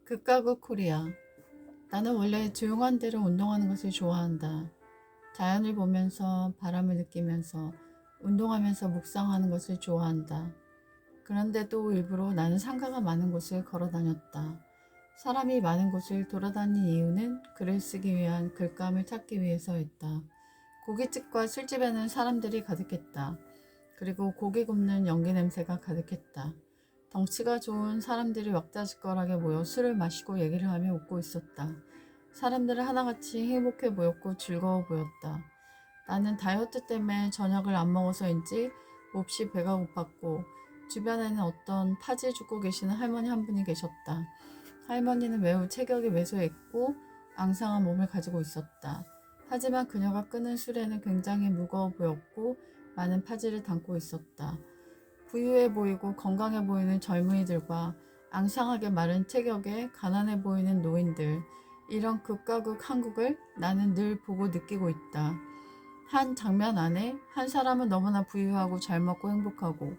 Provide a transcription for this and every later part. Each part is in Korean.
극과 극 코리아. 나는 원래 조용한 데로 운동하는 것을 좋아한다. 자연을 보면서 바람을 느끼면서 운동하면서 묵상하는 것을 좋아한다. 그런데도 일부러 나는 상가가 많은 곳을 걸어 다녔다. 사람이 많은 곳을 돌아다닌 이유는 글을 쓰기 위한 글감을 찾기 위해서였다. 고깃집과 술집에는 사람들이 가득했다. 그리고 고기 굽는 연기 냄새가 가득했다. 덩치가 좋은 사람들이 왁자지껄하게 모여 술을 마시고 얘기를 하며 웃고 있었다. 사람들은 하나같이 행복해 보였고 즐거워 보였다. 나는 다이어트 때문에 저녁을 안 먹어서인지 몹시 배가 고팠고 주변에는 어떤 파지 줍고 계시는 할머니 한 분이 계셨다. 할머니는 매우 체격이 왜소했고 앙상한 몸을 가지고 있었다. 하지만 그녀가 끄는 술에는 굉장히 무거워 보였고 많은 파지를 담고 있었다. 부유해 보이고 건강해 보이는 젊은이들과 앙상하게 마른 체격에 가난해 보이는 노인들, 이런 극과 극 한국을 나는 늘 보고 느끼고 있다. 한 장면 안에 한 사람은 너무나 부유하고 잘 먹고 행복하고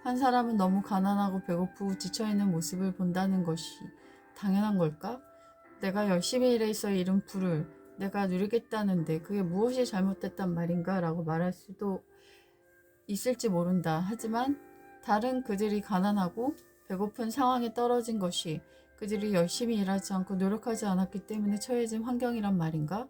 한 사람은 너무 가난하고 배고프고 지쳐있는 모습을 본다는 것이 당연한 걸까? 내가 열심히 일해서 이룬 부를 내가 누리겠다는데 그게 무엇이 잘못됐단 말인가? 라고 말할 수도 있을지 모른다. 하지만 다른 그들이 가난하고 배고픈 상황에 떨어진 것이 그들이 열심히 일하지 않고 노력하지 않았기 때문에 처해진 환경이란 말인가?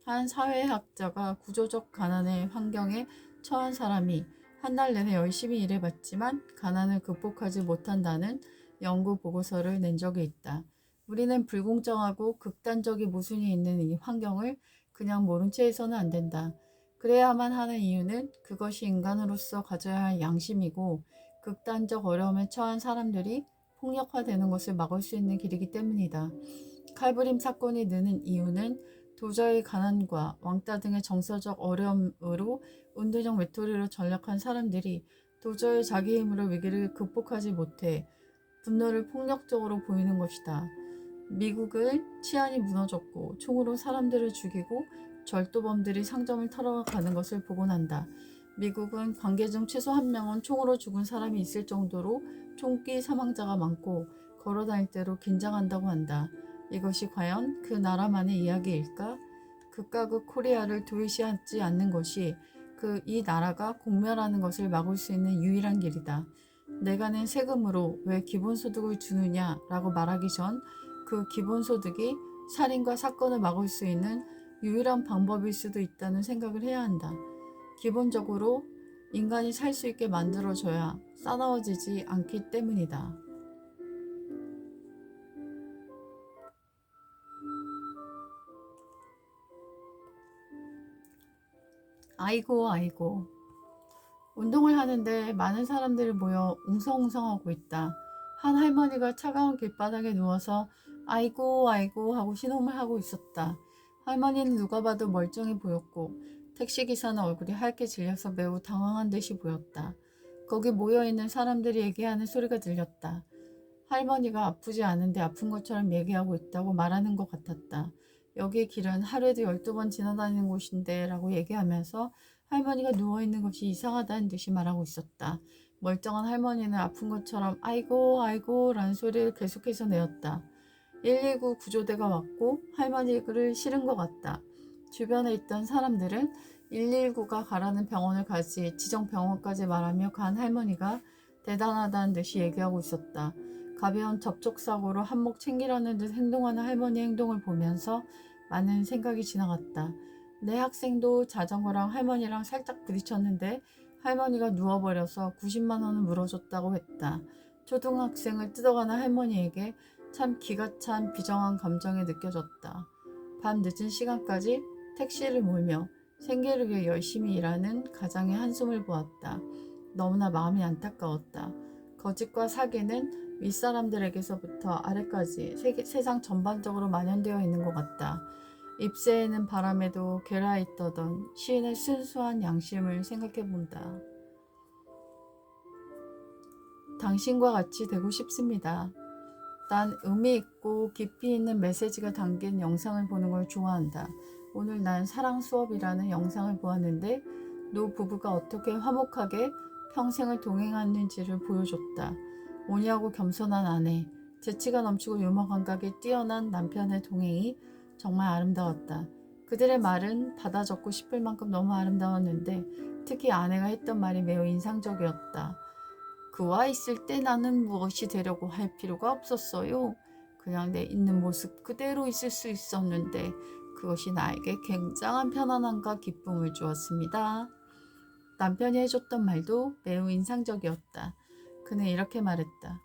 한 사회학자가 구조적 가난의 환경에 처한 사람이 한 달 내내 열심히 일해봤지만 가난을 극복하지 못한다는 연구 보고서를 낸 적이 있다. 우리는 불공정하고 극단적인 모순이 있는 이 환경을 그냥 모른 채 해서는 안 된다. 그래야만 하는 이유는 그것이 인간으로서 가져야 할 양심이고 극단적 어려움에 처한 사람들이 폭력화되는 것을 막을 수 있는 길이기 때문이다. 칼부림 사건이 느는 이유는 도저히 가난과 왕따 등의 정서적 어려움으로 운동적 외톨이로 전락한 사람들이 도저히 자기 힘으로 위기를 극복하지 못해 분노를 폭력적으로 보이는 것이다. 미국은 치안이 무너졌고 총으로 사람들을 죽이고 절도범들이 상점을 털어가는 것을 보고 난다. 미국은 관계 중 최소 한 명은 총으로 죽은 사람이 있을 정도로 총기 사망자가 많고 걸어다닐 때로 긴장한다고 한다. 이것이 과연 그 나라만의 이야기일까? 극과 극 코리아를 도외시하지 않는 것이 이 나라가 공멸하는 것을 막을 수 있는 유일한 길이다. 내가 낸 세금으로 왜 기본소득을 주느냐라고 말하기 전 그 기본소득이 살인과 사건을 막을 수 있는 유일한 방법일 수도 있다는 생각을 해야 한다. 기본적으로 인간이 살 수 있게 만들어줘야 싸나워지지 않기 때문이다. 아이고 아이고. 운동을 하는데 많은 사람들이 모여 웅성웅성하고 있다. 한 할머니가 차가운 길바닥에 누워서 아이고 아이고 하고 신음을 하고 있었다. 할머니는 누가 봐도 멀쩡해 보였고 택시기사는 얼굴이 하얗게 질려서 매우 당황한 듯이 보였다. 거기 모여있는 사람들이 얘기하는 소리가 들렸다. 할머니가 아프지 않은데 아픈 것처럼 얘기하고 있다고 말하는 것 같았다. 여기 길은 하루에도 12번 지나다니는 곳인데 라고 얘기하면서 할머니가 누워있는 것이 이상하다는 듯이 말하고 있었다. 멀쩡한 할머니는 아픈 것처럼 아이고 아이고 라는 소리를 계속해서 내었다. 119 구조대가 왔고 할머니를 실은 것 같다. 주변에 있던 사람들은 119가 가라는 병원을 가지 지정 병원까지 말하며 간 할머니가 대단하다는 듯이 얘기하고 있었다. 가벼운 접촉사고로 한몫 챙기려는 듯 행동하는 할머니 행동을 보면서 많은 생각이 지나갔다. 내 학생도 자전거랑 할머니랑 살짝 부딪혔는데 할머니가 누워버려서 90만 원을 물어줬다고 했다. 초등학생을 뜯어가는 할머니에게 참 기가 찬 비정한 감정이 느껴졌다. 밤 늦은 시간까지 택시를 몰며 생계를 위해 열심히 일하는 가장의 한숨을 보았다. 너무나 마음이 안타까웠다. 거짓과 사기는 윗사람들에게서부터 아래까지 세상 전반적으로 만연되어 있는 것 같다. 잎새에는 바람에도 괴라있더던 시인의 순수한 양심을 생각해본다. 당신과 같이 되고 싶습니다. 난 의미 있고 깊이 있는 메시지가 담긴 영상을 보는 걸 좋아한다. 오늘 난 사랑 수업이라는 영상을 보았는데 노 부부가 어떻게 화목하게 평생을 동행하는지를 보여줬다. 온유하고 겸손한 아내, 재치가 넘치고 유머 감각이 뛰어난 남편의 동행이 정말 아름다웠다. 그들의 말은 받아 적고 싶을 만큼 너무 아름다웠는데 특히 아내가 했던 말이 매우 인상적이었다. 그와 있을 때 나는 무엇이 되려고 할 필요가 없었어요. 그냥 내 있는 모습 그대로 있을 수 있었는데 그것이 나에게 굉장한 편안함과 기쁨을 주었습니다. 남편이 해줬던 말도 매우 인상적이었다. 그는 이렇게 말했다.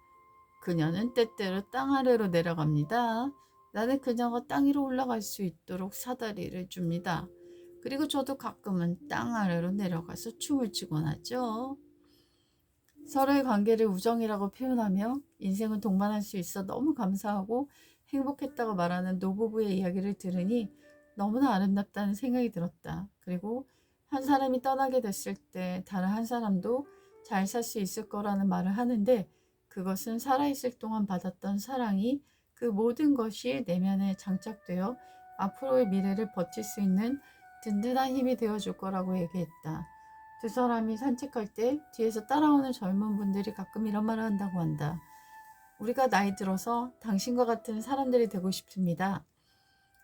그녀는 때때로 땅 아래로 내려갑니다. 나는 그녀가 땅 위로 올라갈 수 있도록 사다리를 줍니다. 그리고 저도 가끔은 땅 아래로 내려가서 춤을 추곤 하죠. 서로의 관계를 우정이라고 표현하며 인생을 동반할 수 있어 너무 감사하고 행복했다고 말하는 노부부의 이야기를 들으니 너무나 아름답다는 생각이 들었다. 그리고 한 사람이 떠나게 됐을 때 다른 한 사람도 잘 살 수 있을 거라는 말을 하는데 그것은 살아있을 동안 받았던 사랑이 그 모든 것이 내면에 장착되어 앞으로의 미래를 버틸 수 있는 든든한 힘이 되어줄 거라고 얘기했다. 두 사람이 산책할 때 뒤에서 따라오는 젊은 분들이 가끔 이런 말을 한다고 한다. 우리가 나이 들어서 당신과 같은 사람들이 되고 싶습니다.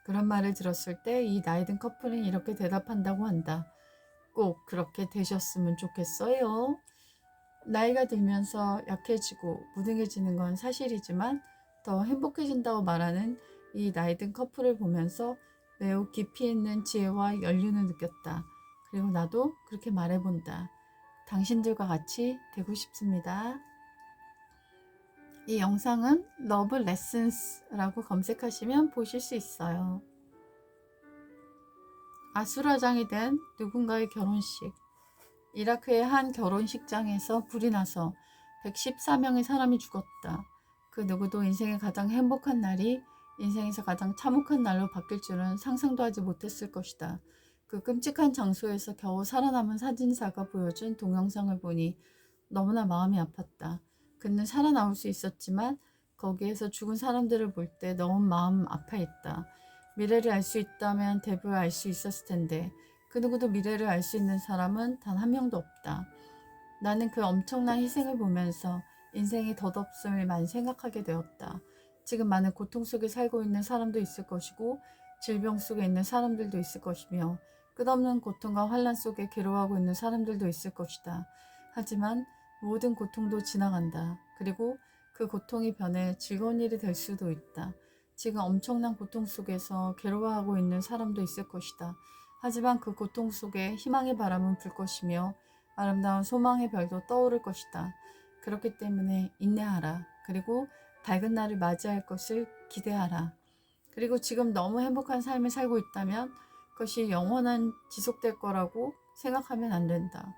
그런 말을 들었을 때 이 나이 든 커플은 이렇게 대답한다고 한다. 꼭 그렇게 되셨으면 좋겠어요. 나이가 들면서 약해지고 무능해지는 건 사실이지만 더 행복해진다고 말하는 이 나이 든 커플을 보면서 매우 깊이 있는 지혜와 연륜을 느꼈다. 그리고 나도 그렇게 말해본다. 당신들과 같이 되고 싶습니다. 이 영상은 러브 레슨스라고 검색하시면 보실 수 있어요. 아수라장이 된 누군가의 결혼식. 이라크의 한 결혼식장에서 불이 나서 114명의 사람이 죽었다. 그 누구도 인생의 가장 행복한 날이 인생에서 가장 참혹한 날로 바뀔 줄은 상상도 하지 못했을 것이다. 그 끔찍한 장소에서 겨우 살아남은 사진사가 보여준 동영상을 보니 너무나 마음이 아팠다. 그는 살아남을 수 있었지만 거기에서 죽은 사람들을 볼 때 너무 마음 아파했다. 미래를 알 수 있다면 대부를 알 수 있었을 텐데 그 누구도 미래를 알 수 있는 사람은 단 한 명도 없다. 나는 그 엄청난 희생을 보면서 인생의 덧없음을 생각하게 되었다. 지금 많은 고통 속에 살고 있는 사람도 있을 것이고 질병 속에 있는 사람들도 있을 것이며 끝없는 고통과 환란 속에 괴로워하고 있는 사람들도 있을 것이다. 하지만 모든 고통도 지나간다. 그리고 그 고통이 변해 즐거운 일이 될 수도 있다. 지금 엄청난 고통 속에서 괴로워하고 있는 사람도 있을 것이다. 하지만 그 고통 속에 희망의 바람은 불 것이며 아름다운 소망의 별도 떠오를 것이다. 그렇기 때문에 인내하라. 그리고 밝은 날을 맞이할 것을 기대하라. 그리고 지금 너무 행복한 삶을 살고 있다면 그것이 영원한 지속될 거라고 생각하면 안 된다.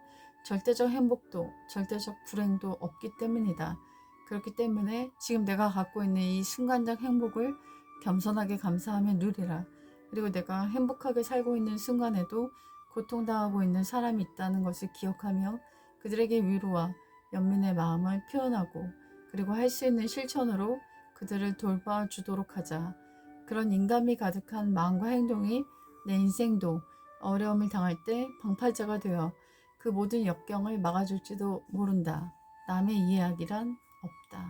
절대적 행복도 절대적 불행도 없기 때문이다. 그렇기 때문에 지금 내가 갖고 있는 이 순간적 행복을 겸손하게 감사하며 누리라. 그리고 내가 행복하게 살고 있는 순간에도 고통당하고 있는 사람이 있다는 것을 기억하며 그들에게 위로와 연민의 마음을 표현하고 그리고 할 수 있는 실천으로 그들을 돌봐주도록 하자. 그런 인간미 가득한 마음과 행동이 내 인생도 어려움을 당할 때 방파제가 되어 그 모든 역경을 막아줄지도 모른다. 남의 이야기란 없다.